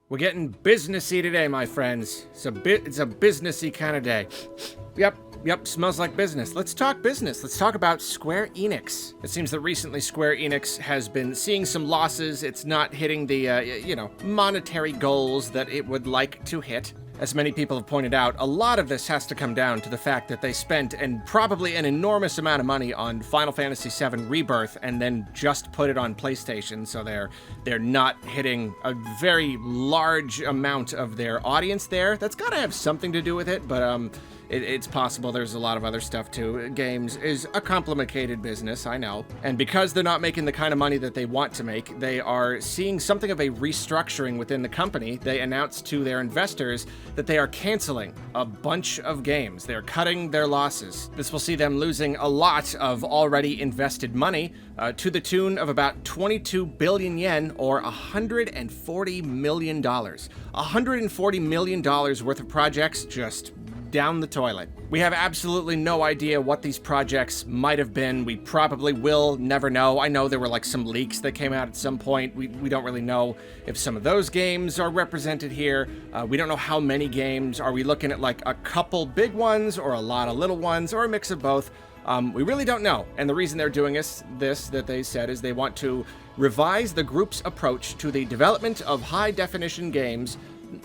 We're getting businessy today, my friends. It's a businessy kind of day. Yep, smells like business. Let's talk business. Let's talk about Square Enix. It seems that recently Square Enix has been seeing some losses. It's not hitting the, monetary goals that it would like to hit. As many people have pointed out, a lot of this has to come down to the fact that they spent probably an enormous amount of money on Final Fantasy VII Rebirth and then just put it on PlayStation, so they're not hitting a very large amount of their audience there. That's got to have something to do with it, but it's possible there's a lot of other stuff too. Games is a complicated business, I know. And because they're not making the kind of money that they want to make, they are seeing something of a restructuring within the company. They announced to their investors that they are canceling a bunch of games. They're cutting their losses. This will see them losing a lot of already invested money, to the tune of about 22 billion yen, or $140 million. $140 million worth of projects just down the toilet. We have absolutely no idea what these projects might have been. We probably will never know. I know there were like some leaks that came out at some point. We don't really know if some of those games are represented here. We don't know how many games. Are we looking at like a couple big ones or a lot of little ones or a mix of both? We really don't know. And the reason they're doing this that they said is they want to revise the group's approach to the development of high-definition games.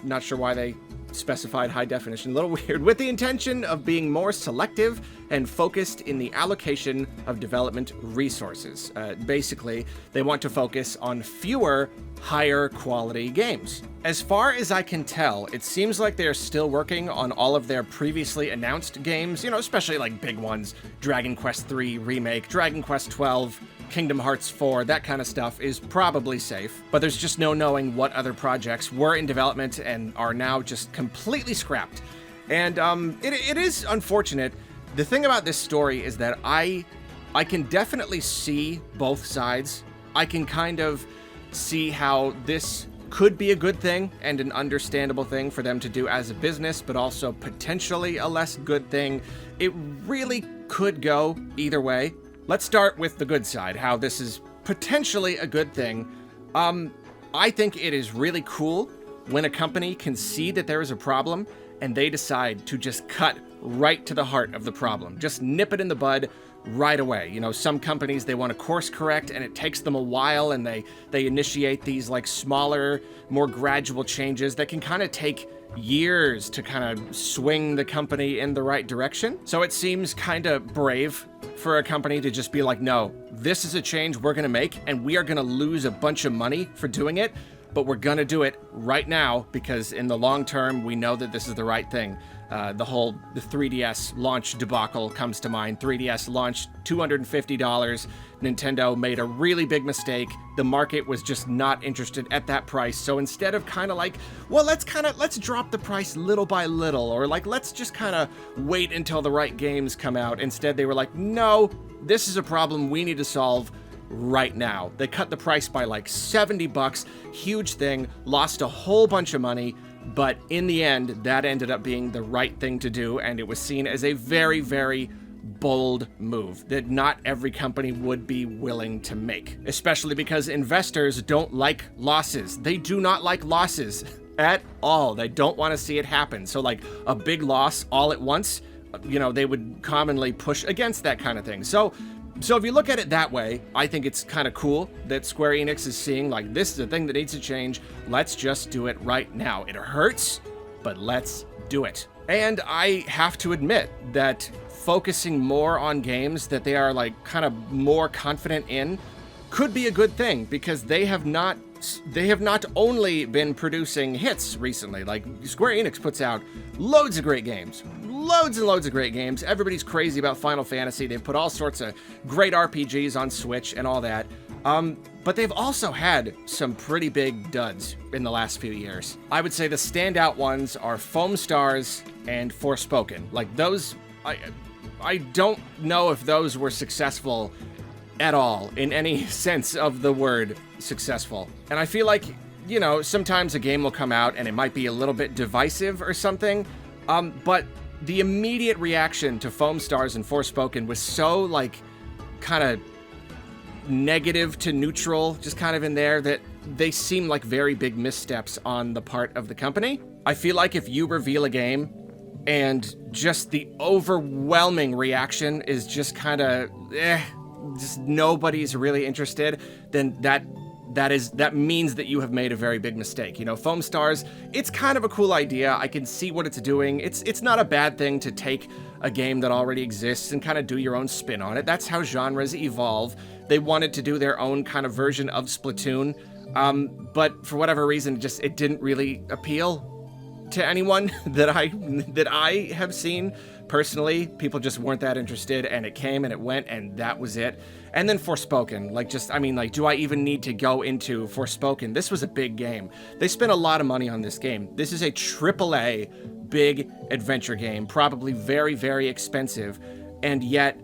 Not sure why they specified high definition, a little weird, with the intention of being more selective and focused in the allocation of development resources. Basically, they want to focus on fewer, higher quality games. As far as I can tell, it seems like they're still working on all of their previously announced games, especially like big ones. Dragon Quest III Remake, Dragon Quest XII, Kingdom Hearts 4, that kind of stuff is probably safe, but there's just no knowing what other projects were in development and are now just completely scrapped. And it is unfortunate. The thing about this story is that I can definitely see both sides. I can kind of see how this could be a good thing and an understandable thing for them to do as a business, but also potentially a less good thing. It really could go either way. Let's start with the good side, how this is potentially a good thing. I think it is really cool when a company can see that there is a problem and they decide to just cut right to the heart of the problem. Just nip it in the bud right away. Some companies, they want to course correct and it takes them a while, and they initiate these like smaller, more gradual changes that can kind of take years to kind of swing the company in the right direction. So it seems kind of brave for a company to just be like, no, this is a change we're going to make and we are going to lose a bunch of money for doing it, but we're going to do it right now because in the long term, we know that this is the right thing. The 3DS launch debacle comes to mind. 3DS launched $250. Nintendo made a really big mistake. The market was just not interested at that price. So instead of kind of like, well, let's drop the price little by little, or like, let's just kind of wait until the right games come out. Instead, they were like, no, this is a problem we need to solve right now. They cut the price by like $70, huge thing, lost a whole bunch of money. But in the end, that ended up being the right thing to do, and it was seen as a very, very bold move that not every company would be willing to make, especially because investors don't like losses. They do not like losses at all. They don't want to see it happen. So like a big loss all at once, they would commonly push against that kind of thing. So if you look at it that way, I think it's kind of cool that Square Enix is seeing like, this is a thing that needs to change. Let's just do it right now. It hurts, but let's do it. And I have to admit that focusing more on games that they are like kind of more confident in could be a good thing, because they have not only been producing hits recently. Like Square Enix puts out loads and loads of great games. Everybody's crazy about Final Fantasy. They've put all sorts of great RPGs on Switch and all that. But they've also had some pretty big duds in the last few years. I would say the standout ones are Foam Stars and Forspoken. Like those, I don't know if those were successful at all in any sense of the word successful. And I feel like, sometimes a game will come out and it might be a little bit divisive or something, but the immediate reaction to Foam Stars and Forspoken was so like kind of negative to neutral, just kind of in there, that they seem like very big missteps on the part of the company. I feel like if you reveal a game and just the overwhelming reaction is just kind of, just nobody's really interested, then that means that you have made a very big mistake. You know, Foam Stars, it's kind of a cool idea. I can see what it's doing. It's not a bad thing to take a game that already exists and kind of do your own spin on it. That's how genres evolve. They wanted to do their own kind of version of Splatoon, but for whatever reason, it didn't really appeal to anyone that I have seen. Personally, people just weren't that interested, and it came and it went, and that was it. And then Forspoken, do I even need to go into Forspoken? This was a big game. They spent a lot of money on this game. This is a AAA big adventure game, probably very, very expensive, and yet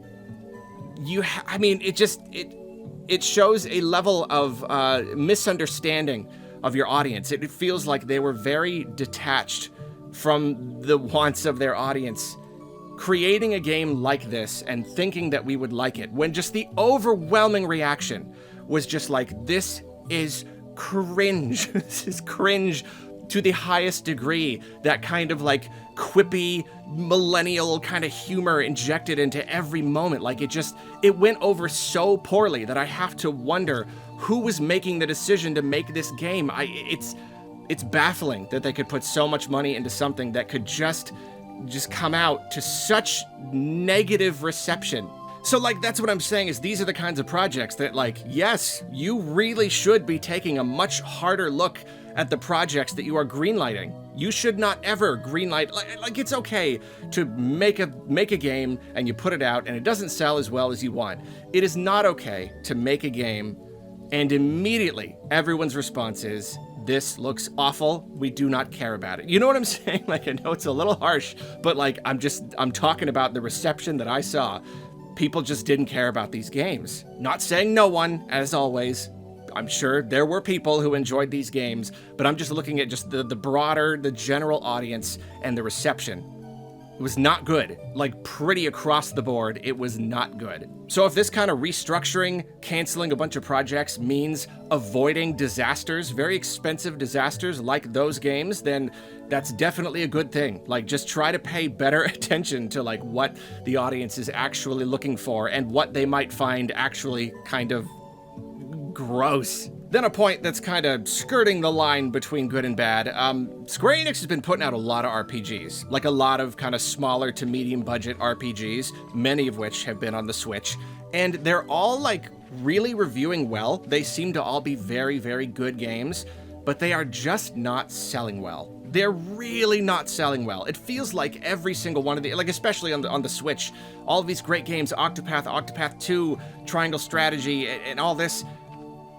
it shows a level of misunderstanding of your audience. It feels like they were very detached from the wants of their audience, creating a game like this and thinking that we would like it, when just the overwhelming reaction was just like, this is cringe. This is cringe to the highest degree. That kind of like quippy millennial kind of humor injected into every moment. Like it went over so poorly that I have to wonder who was making the decision to make this game. It's baffling that they could put so much money into something that could just come out to such negative reception. So that's what I'm saying, is these are the kinds of projects that yes, you really should be taking a much harder look at the projects that you are greenlighting. You should not ever greenlight, it's okay to make a game and you put it out and it doesn't sell as well as you want. It is not okay to make a game and immediately everyone's response is, this looks awful, we do not care about it. You know what I'm saying? I know it's a little harsh, but I'm talking about the reception that I saw. People just didn't care about these games. Not saying no one, as always. I'm sure there were people who enjoyed these games, but I'm just looking at just the general audience and the reception. It was not good. Pretty across the board, it was not good. So if this kind of restructuring, canceling a bunch of projects means avoiding disasters, very expensive disasters like those games, then that's definitely a good thing. Just try to pay better attention to what the audience is actually looking for and what they might find actually kind of gross. Then a point that's kind of skirting the line between good and bad. Square Enix has been putting out a lot of RPGs, a lot of kind of smaller to medium budget RPGs, many of which have been on the Switch, and they're all really reviewing well. They seem to all be very, very good games, but they are just not selling well. They're really not selling well. It feels like every single one of the, especially on the Switch, all of these great games, Octopath 2, Triangle Strategy, and all this,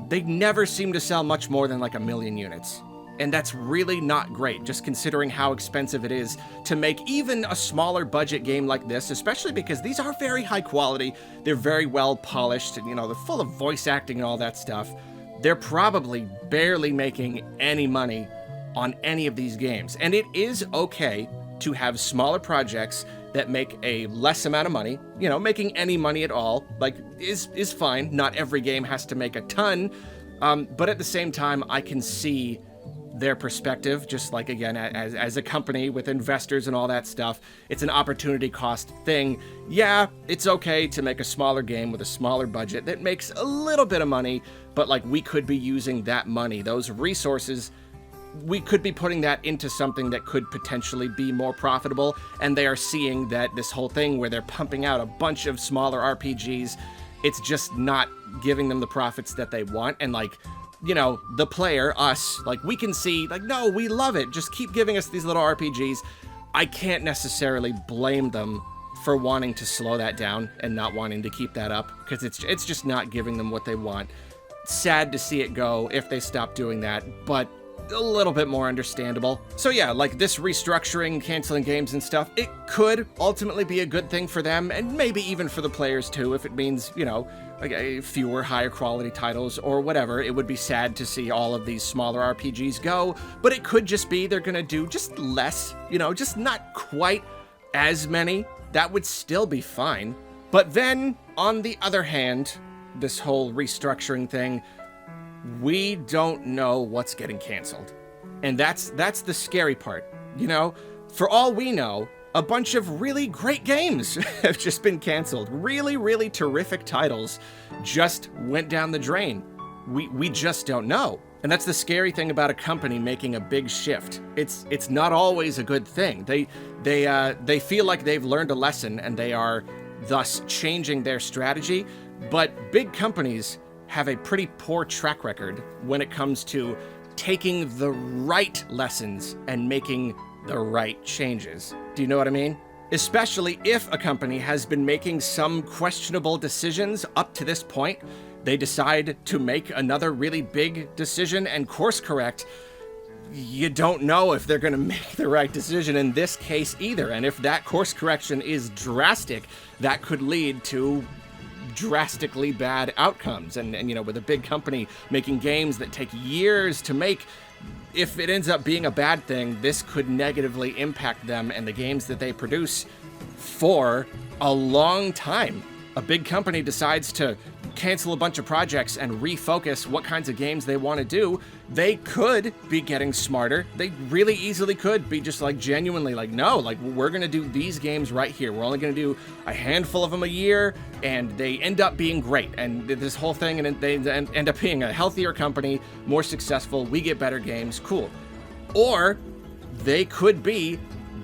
they never seem to sell much more than 1 million units. And that's really not great, just considering how expensive it is to make even a smaller budget game like this, especially because these are very high quality, they're very well polished, and they're full of voice acting and all that stuff. They're probably barely making any money on any of these games. And it is okay to have smaller projects that make a less amount of money. Making any money at all, is fine. Not every game has to make a ton, but at the same time, I can see their perspective, just again, as a company with investors and all that stuff, it's an opportunity cost thing. Yeah, it's okay to make a smaller game with a smaller budget that makes a little bit of money, but we could be using that money, those resources, we could be putting that into something that could potentially be more profitable, and they are seeing that this whole thing where they're pumping out a bunch of smaller RPGs, it's just not giving them the profits that they want, and the player, us, we can see, no, we love it, just keep giving us these little RPGs. I can't necessarily blame them for wanting to slow that down and not wanting to keep that up, because it's just not giving them what they want. Sad to see it go if they stop doing that, but a little bit more understandable. So yeah, this restructuring, canceling games and stuff, it could ultimately be a good thing for them, and maybe even for the players too, if it means, fewer higher quality titles or whatever. It would be sad to see all of these smaller RPGs go, but it could just be they're gonna do just less, just not quite as many. That would still be fine. But then, on the other hand, this whole restructuring thing, we don't know what's getting canceled. And that's the scary part. You know, for all we know, a bunch of really great games have just been canceled. Really, really terrific titles just went down the drain. We just don't know. And that's the scary thing about a company making a big shift. It's not always a good thing. They feel like they've learned a lesson and they are thus changing their strategy. But big companies have a pretty poor track record when it comes to taking the right lessons and making the right changes. Do you know what I mean? Especially if a company has been making some questionable decisions up to this point, they decide to make another really big decision and course correct. You don't know if they're going to make the right decision in this case either. And if that course correction is drastic, that could lead to drastically bad outcomes. And you know, with a big company making games that take years to make, if it ends up being a bad thing, this could negatively impact them and the games that they produce for a long time. A big company decides to cancel a bunch of projects and refocus what kinds of games they want to do. They could be getting smarter. They really easily could be just like genuinely like, no, like we're going to do these games right here. We're only going to do a handful of them a year, and they end up being great. And this whole thing, and they end up being a healthier company, more successful. We get better games. Cool. Or they could be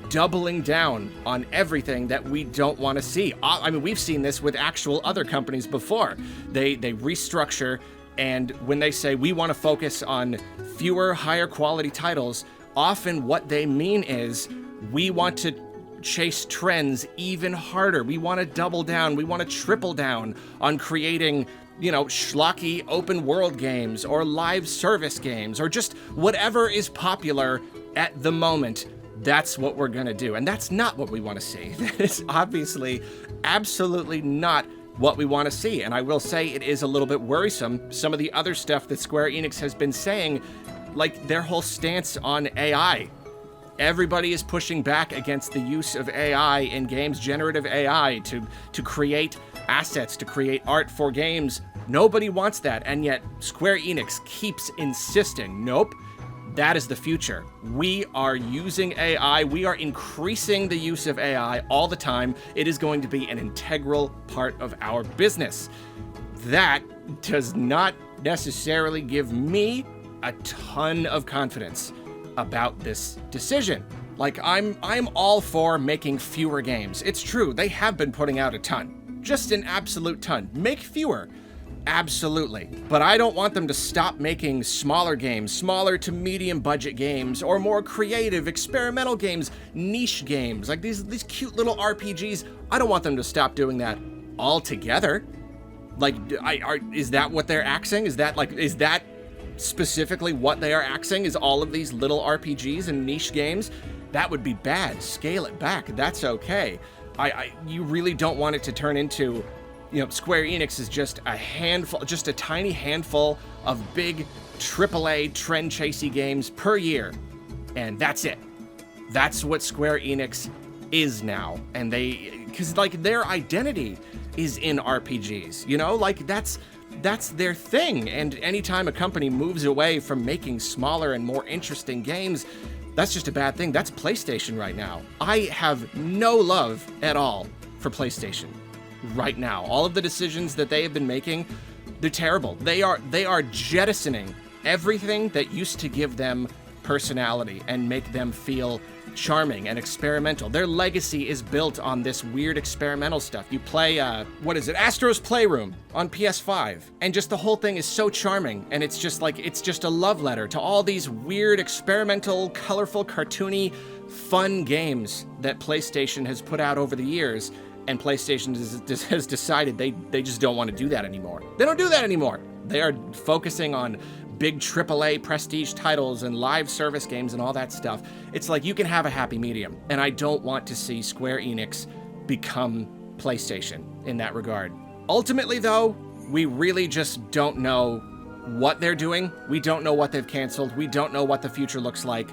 doubling down on everything that we don't want to see. I mean, we've seen this with actual other companies before. They restructure, and when they say we want to focus on fewer, higher quality titles, often what they mean is we want to chase trends even harder. We want to double down. We want to triple down on creating, you know, schlocky open world games or live service games or just whatever is popular at the moment. That's what we're going to do. And that's not what we want to see. That is obviously absolutely not what we want to see. And I will say it is a little bit worrisome. Some of the other stuff that Square Enix has been saying, like their whole stance on AI. Everybody is pushing back against the use of AI in games, generative AI, to create assets, to create art for games. Nobody wants that. And yet Square Enix keeps insisting, nope. That is the future. We are using AI. We are increasing the use of AI all the time. It is going to be an integral part of our business. That does not necessarily give me a ton of confidence about this decision. Like, I'm all for making fewer games. It's true, they have been putting out a ton. Just an absolute ton. Make fewer. Absolutely. But I don't want them to stop making smaller games, smaller to medium budget games, or more creative, experimental games, niche games, like these cute little RPGs. I don't want them to stop doing that altogether. Like, is that what they're axing? Is that specifically what they are axing? Is all of these little RPGs and niche games? That would be bad. Scale it back. That's okay. You really don't want it to turn into, you know, Square Enix is just a handful, just a tiny handful of big AAA trend-chasey games per year. And that's it. That's what Square Enix is now. And because like their identity is in RPGs, you know, like that's their thing. And anytime a company moves away from making smaller and more interesting games, that's just a bad thing. That's PlayStation right now. I have no love at all for PlayStation right now. All of the decisions that they have been making, they're terrible. They are jettisoning everything that used to give them personality and make them feel charming and experimental. Their legacy is built on this weird experimental stuff. You play, Astro's Playroom on PS5, and just the whole thing is so charming, and it's just a love letter to all these weird, experimental, colorful, cartoony, fun games that PlayStation has put out over the years, and PlayStation has decided they just don't want to do that anymore. They don't do that anymore. They are focusing on big AAA prestige titles and live service games and all that stuff. It's like you can have a happy medium, and I don't want to see Square Enix become PlayStation in that regard. Ultimately, though, we really just don't know what they're doing. We don't know what they've canceled. We don't know what the future looks like.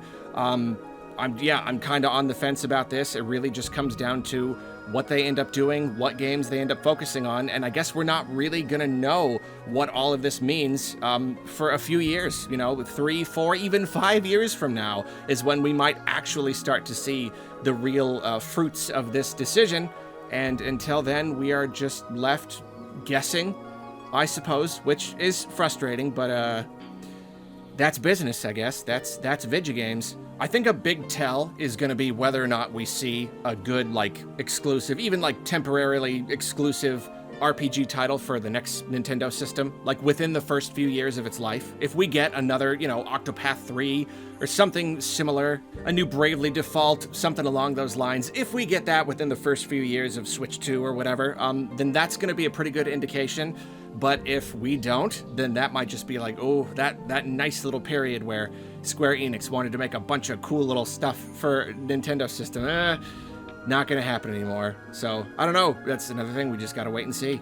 I'm kind of on the fence about this. It really just comes down to what they end up doing, what games they end up focusing on, and I guess we're not really gonna know what all of this means for a few years. 3, 4, even 5 years from now is when we might actually start to see the real fruits of this decision. And until then, we are just left guessing, I suppose, which is frustrating, but that's business, I guess. That's video games. I think a big tell is going to be whether or not we see a good, exclusive, even, temporarily exclusive RPG title for the next Nintendo system, within the first few years of its life. If we get another, Octopath 3 or something similar, a new Bravely Default, something along those lines, if we get that within the first few years of Switch 2 or whatever, then that's going to be a pretty good indication. But if we don't, then that might just be that nice little period where Square Enix wanted to make a bunch of cool little stuff for Nintendo system. Not gonna happen anymore. So, I don't know. That's another thing. We just gotta wait and see.